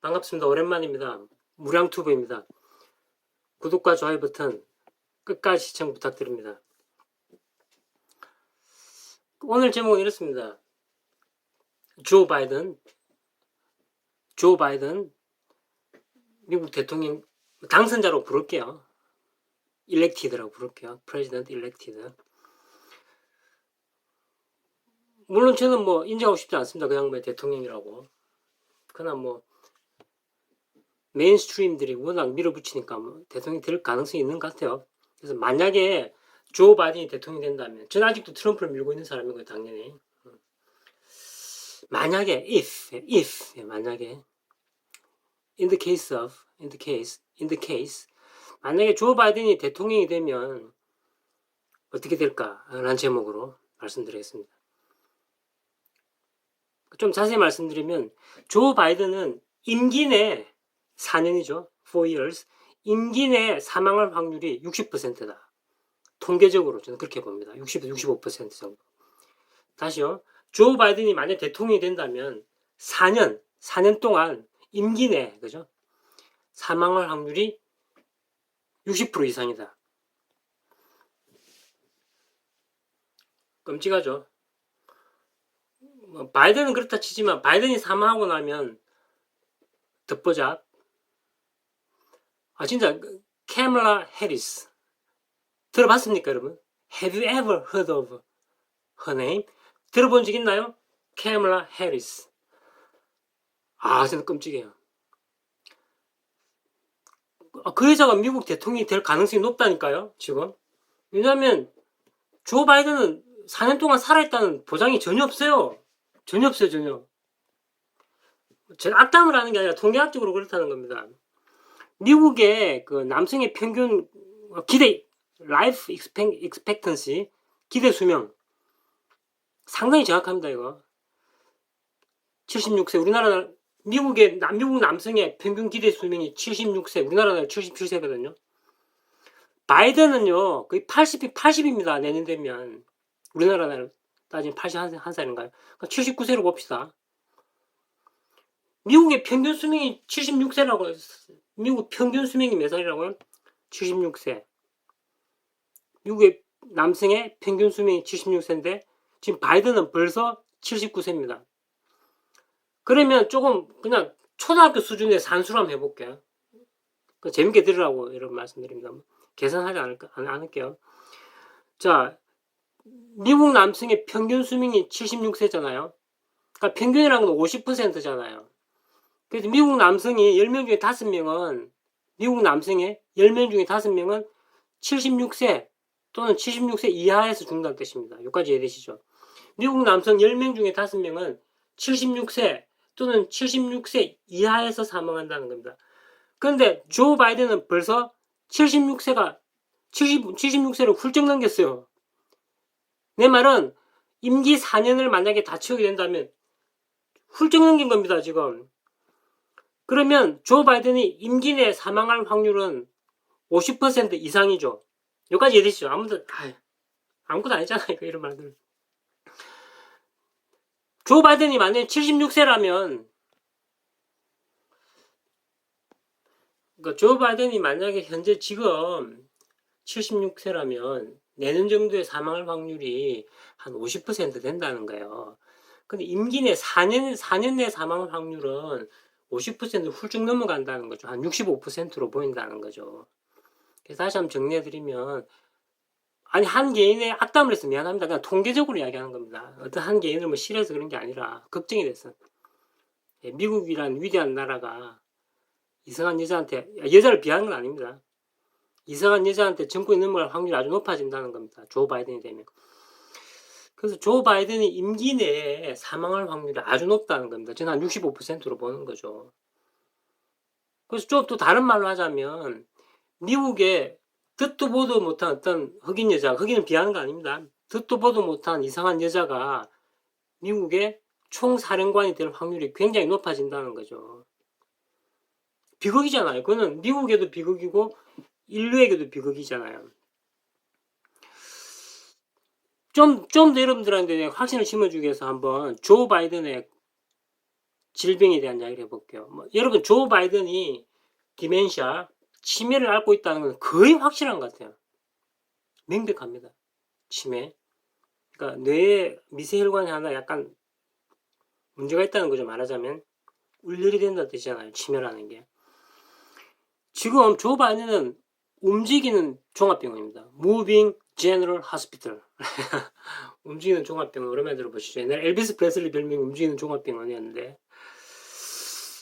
반갑습니다. 오랜만입니다. 무량투브입니다. 구독과 좋아요 버튼 끝까지 시청 부탁드립니다. 오늘 제목은 이렇습니다. 조 바이든 미국 대통령 당선자로 부를게요. 일렉티드라고 부를게요. 프레지던트 일렉티드. 물론 저는 인정하고 싶지 않습니다. 그 양반이 대통령이라고. 그러나 메인스트림들이 워낙 밀어붙이니까 대통령이 될 가능성이 있는 것 같아요. 그래서 만약에 조 바이든이 대통령이 된다면, 저는 아직도 트럼프를 밀고 있는 사람이고요, 당연히. 만약에, 만약에, in the case, 만약에 조 바이든이 대통령이 되면 어떻게 될까라는 제목으로 말씀드리겠습니다. 좀 자세히 말씀드리면, 조 바이든은 임기 내 4년이죠. 4 years. 임기 내 사망할 확률이 60%다. 통계적으로 저는 그렇게 봅니다. 65% 정도. 다시요. 조 바이든이 만약 대통령이 된다면 4년 동안 임기 내, 그죠? 사망할 확률이 60% 이상이다. 끔찍하죠. 바이든은 그렇다 치지만 바이든이 사망하고 나면 듣보잡. 진짜 캐멀라 해리스 들어봤습니까, 여러분? Have you ever heard of her name? 들어본 적 있나요? 캐멀라 해리스. 진짜 끔찍해요. 그 여자가 미국 대통령이 될 가능성이 높다니까요, 지금. 왜냐면 조 바이든은 4년 동안 살아있다는 보장이 전혀 없어요. 전혀. 제가 악담을 하는 게 아니라 통계학적으로 그렇다는 겁니다. 미국의 그 남성의 평균 기대, life expectancy, 기대 수명. 상당히 정확합니다, 이거. 76세, 우리나라, 미국 남성의 평균 기대 수명이 76세, 우리나라는 77세거든요. 바이든은요, 거의 80입니다, 내년 되면. 우리나라는 따지면 81살인가요? 79세로 봅시다. 미국의 평균 수명이 76세라고, 미국 평균 수명이 몇 살이라고요? 76세. 미국의 남성의 평균 수명이 76세인데, 지금 바이든은 벌써 79세입니다. 그러면 조금 그냥 초등학교 수준의 산수를 한번 해볼게요. 재밌게 들으라고 이런 말씀드립니다. 계산하지 않을게요. 자, 미국 남성의 평균 수명이 76세잖아요. 그러니까 평균이라는 건 50%잖아요. 그래서 미국 남성이 10명 중에 5명은, 미국 남성의 10명 중에 5명은 76세 또는 76세 이하에서 죽는다는 뜻입니다. 여기까지 이해되시죠? 미국 남성 10명 중에 5명은 76세 또는 76세 이하에서 사망한다는 겁니다. 그런데 조 바이든은 벌써 76세를 훌쩍 넘겼어요. 내 말은 임기 4년을 만약에 다 채우게 된다면 훌쩍 넘긴 겁니다, 지금. 그러면 조 바이든이 임기 내에 사망할 확률은 50% 이상이죠. 여기까지 이해되시죠? 아무것도 아니잖아요, 이런 말들. 조 바이든이 만약에 76세라면, 조 바이든이 만약에 현재 지금 76세라면 내년 정도에 사망할 확률이 한 50% 된다는 거예요. 근데 임기 내 4년 내 사망할 확률은 50% 훌쩍 넘어간다는 거죠. 한 65%로 보인다는 거죠. 그래서 다시 한번 정리해드리면, 한 개인의 악담을 해서 미안합니다. 그냥 통계적으로 이야기하는 겁니다. 어떤 한 개인을 싫어해서 그런 게 아니라 걱정이 됐어. 미국이란 위대한 나라가 이상한 여자한테, 여자를 비하는 건 아닙니다. 이상한 여자한테 정권이 넘어갈 확률이 아주 높아진다는 겁니다. 조 바이든이 되면. 그래서 조 바이든이 임기 내에 사망할 확률이 아주 높다는 겁니다. 저는 한 65%로 보는 거죠. 그래서 좀 또 다른 말로 하자면, 미국의 듣도 보도 못한 어떤 흑인은 비하는 거 아닙니다. 듣도 보도 못한 이상한 여자가 미국의 총사령관이 될 확률이 굉장히 높아진다는 거죠. 비극이잖아요. 그거는 미국에도 비극이고 인류에게도 비극이잖아요. 좀 더 여러분들한테 확신을 심어주기 위해서 한번 조 바이든의 질병에 대한 이야기를 해볼게요. 여러분, 조 바이든이 디멘시아, 치매를 앓고 있다는 건 거의 확실한 것 같아요. 명백합니다. 치매. 그러니까 뇌에 미세혈관이 하나 약간 문제가 있다는 거죠. 말하자면 울열이 된다는 뜻이잖아요. 치매라는 게. 지금 조 바이든은 움직이는 종합병원입니다. Moving General Hospital. 움직이는 종합병원 오랜만에 들어보시죠. 옛날에 엘비스 프레슬리 별명이 움직이는 종합병원이었는데,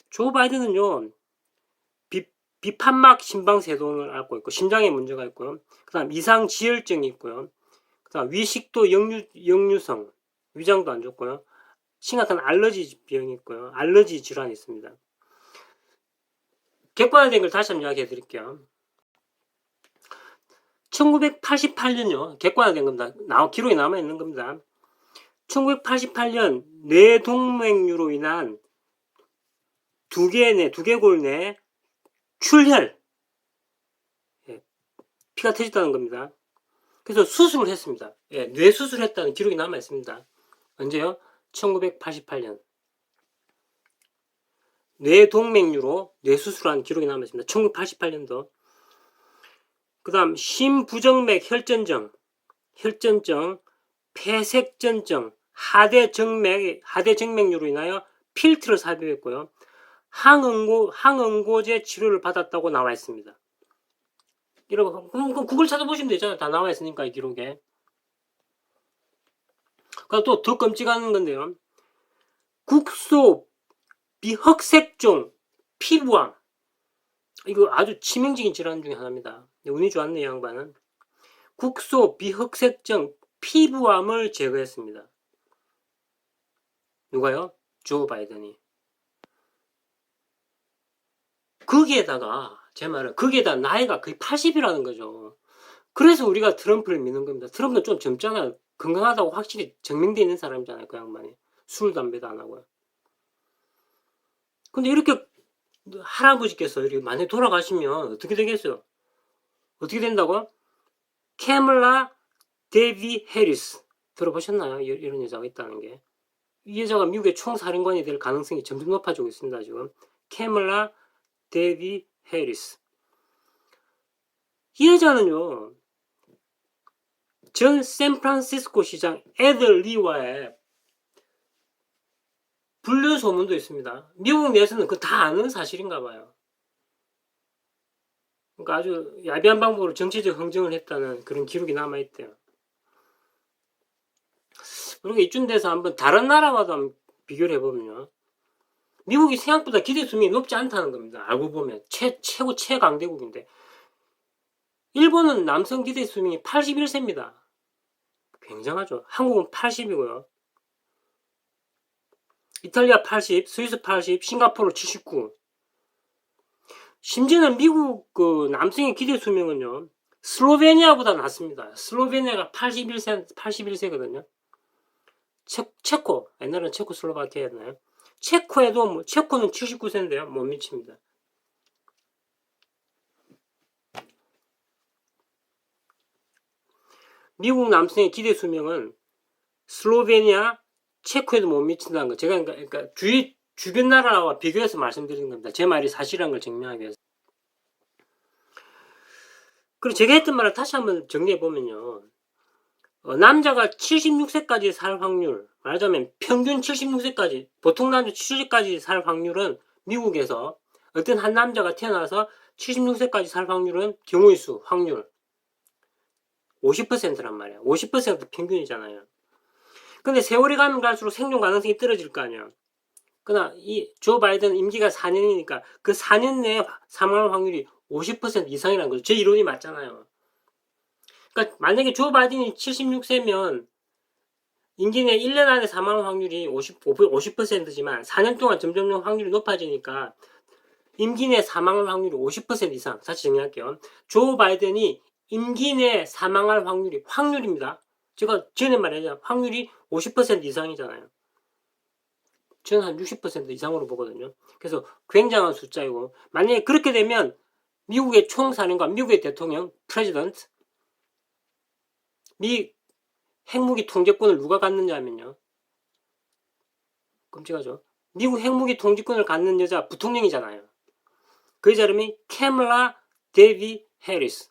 조 바이든은요 비판막 심방세동을 앓고 있고 심장에 문제가 있고요. 그 다음 이상지혈증이 있고요. 그 다음 위식도 역류성 위장도 안 좋고요. 심각한 알러지 병이 있고요. 알러지 질환이 있습니다. 객관화된 걸 다시 한번 이야기해 드릴게요. 1988년요. 객관화된 겁니다. 기록이 남아 있는 겁니다. 1988년 뇌동맥류로 인한 두개골 내 출혈, 피가 터졌다는 겁니다. 그래서 수술을 했습니다. 뇌 수술했다는 기록이 남아 있습니다. 언제요? 1988년. 뇌동맥류로 뇌수술한 기록이 남아 있습니다. 1988년도. 그 다음 심부정맥 혈전증, 폐색전증, 하대정맥류로 인하여 필트를 삽입했고요. 항응고제 치료를 받았다고 나와 있습니다. 이러고 그럼 구글 찾아보시면 되잖아요. 다 나와 있으니까 이 기록에. 그리고 또 더 끔찍한 건데요. 국소 비흑색종 피부암. 이거 아주 치명적인 질환 중에 하나입니다. 운이 좋았네, 이 양반은. 국소 비흑색종 피부암을 제거했습니다. 누가요? 조 바이든이. 거기에다가 제 말은 거기에다 나이가 거의 80이라는 거죠. 그래서 우리가 트럼프를 믿는 겁니다. 트럼프는 좀 젊잖아요. 건강하다고 확실히 증명되어 있는 사람이잖아요. 그 양반이. 술, 담배도 안 하고요. 근데 이렇게 할아버지께서 이렇게 많이 돌아가시면 어떻게 되겠어요? 어떻게 된다고? 캐멀라 데비 해리스. 들어보셨나요? 이런 여자가 있다는 게. 이 여자가 미국의 총사령관이 될 가능성이 점점 높아지고 있습니다. 지금. 캐멀라 데비 해리스. 이 여자는요. 전 샌프란시스코 시장 애들 리와의 불륜 소문도 있습니다. 미국 내에서는 그거 다 아는 사실인가 봐요. 그러니까 아주 야비한 방법으로 정치적 흥정을 했다는 그런 기록이 남아있대요. 그리고 이쯤 돼서 한번 다른 나라와도 한번 비교를 해보면요. 미국이 생각보다 기대 수명이 높지 않다는 겁니다. 알고 보면 최고 최강대국인데 일본은 남성 기대 수명이 81세입니다. 굉장하죠. 한국은 80이고요. 이탈리아 80, 스위스 80, 싱가포르 79. 심지어는 미국 그 남성의 기대 수명은요. 슬로베니아보다 낮습니다. 슬로베니아가 81세거든요. 체코, 옛날에는 체코슬로바키아였나요? 체코는 79세인데요. 못 미칩니다. 미국 남성의 기대 수명은 슬로베니아, 체코에도 못 미친다는 거. 제가 그러니까 주변 나라와 비교해서 말씀드리는 겁니다. 제 말이 사실이라는 걸 증명하기 위해서. 그리고 제가 했던 말을 다시 한번 정리해 보면요. 남자가 76세까지 살 확률, 말하자면 평균 76세까지, 보통 남자 70세까지 살 확률은 미국에서 어떤 한 남자가 태어나서 76세까지 살 확률은 경우의 수, 확률 50%란 말이에요. 50% 평균이잖아요. 근데 세월이 가면 갈수록 생존 가능성이 떨어질 거 아니에요. 그러나 이 조 바이든 임기가 4년이니까 그 4년 내에 사망할 확률이 50% 이상이라는 거죠. 제 이론이 맞잖아요. 그러니까 만약에 조 바이든이 76세면 임기 내 1년 안에 사망할 확률이 50%지만 4년 동안 점점 확률이 높아지니까 임기 내 사망할 확률이 50% 이상. 다시 정리할게요. 조 바이든이 임기 내 사망할 확률입니다. 제가 전에 말했잖아요. 확률이 50% 이상이잖아요. 저는 한 60% 이상으로 보거든요. 그래서 굉장한 숫자이고 만약에 그렇게 되면 미국의 총사령관, 미국의 대통령, 프레지던트, 미 핵무기 통제권을 누가 갖느냐 하면요. 끔찍하죠. 미국 핵무기 통제권을 갖는 여자 부통령이잖아요. 그 여자 이름이 캐멀라 데비 해리스.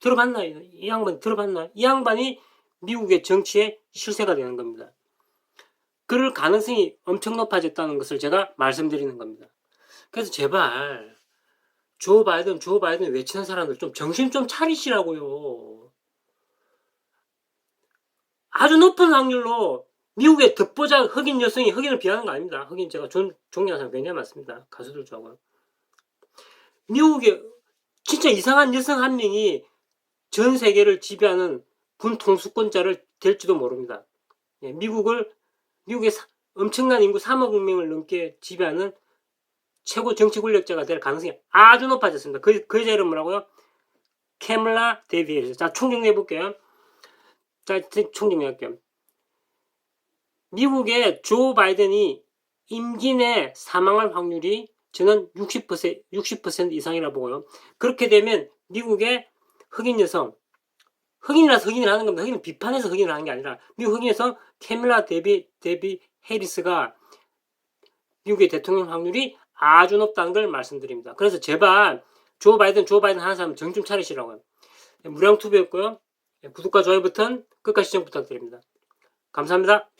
들어봤나요? 이 양반 들어봤나요? 이 양반이 미국의 정치의 실세가 되는 겁니다. 그럴 가능성이 엄청 높아졌다는 것을 제가 말씀드리는 겁니다. 그래서 제발 조 바이든 외치는 사람들 좀 정신 좀 차리시라고요. 아주 높은 확률로 미국의 득보자 흑인 여성이 흑인을 비하는 거 아닙니다. 흑인 제가 존경하는 사람 굉장히 많습니다. 가수들 좋아하고요. 미국의 진짜 이상한 여성 한 명이 전 세계를 지배하는 군통수권자를 될지도 모릅니다. 미국의 엄청난 인구 3억 명을 넘게 지배하는 최고 정치 권력자가 될 가능성이 아주 높아졌습니다. 그 여자 이름 뭐라고요? 캐멀라 데비. 자, 총정리해 볼게요. 자, 총정리할게요. 미국의 조 바이든이 임기 내 사망할 확률이 저는 60% 이상이라 보고요. 그렇게 되면 미국의 흑인 여성, 흑인이라서 흑인을 하는 겁니다. 흑인은 비판해서 흑인을 하는 게 아니라 미국 흑인 여성 캐멀라 데비 해리스가 미국의 대통령 확률이 아주 높다는 걸 말씀드립니다. 그래서 제발 조 바이든 하는 사람 정신 좀 차리시라고요. 무량투비였고요. 구독과 좋아요 버튼 끝까지 시청 부탁드립니다. 감사합니다.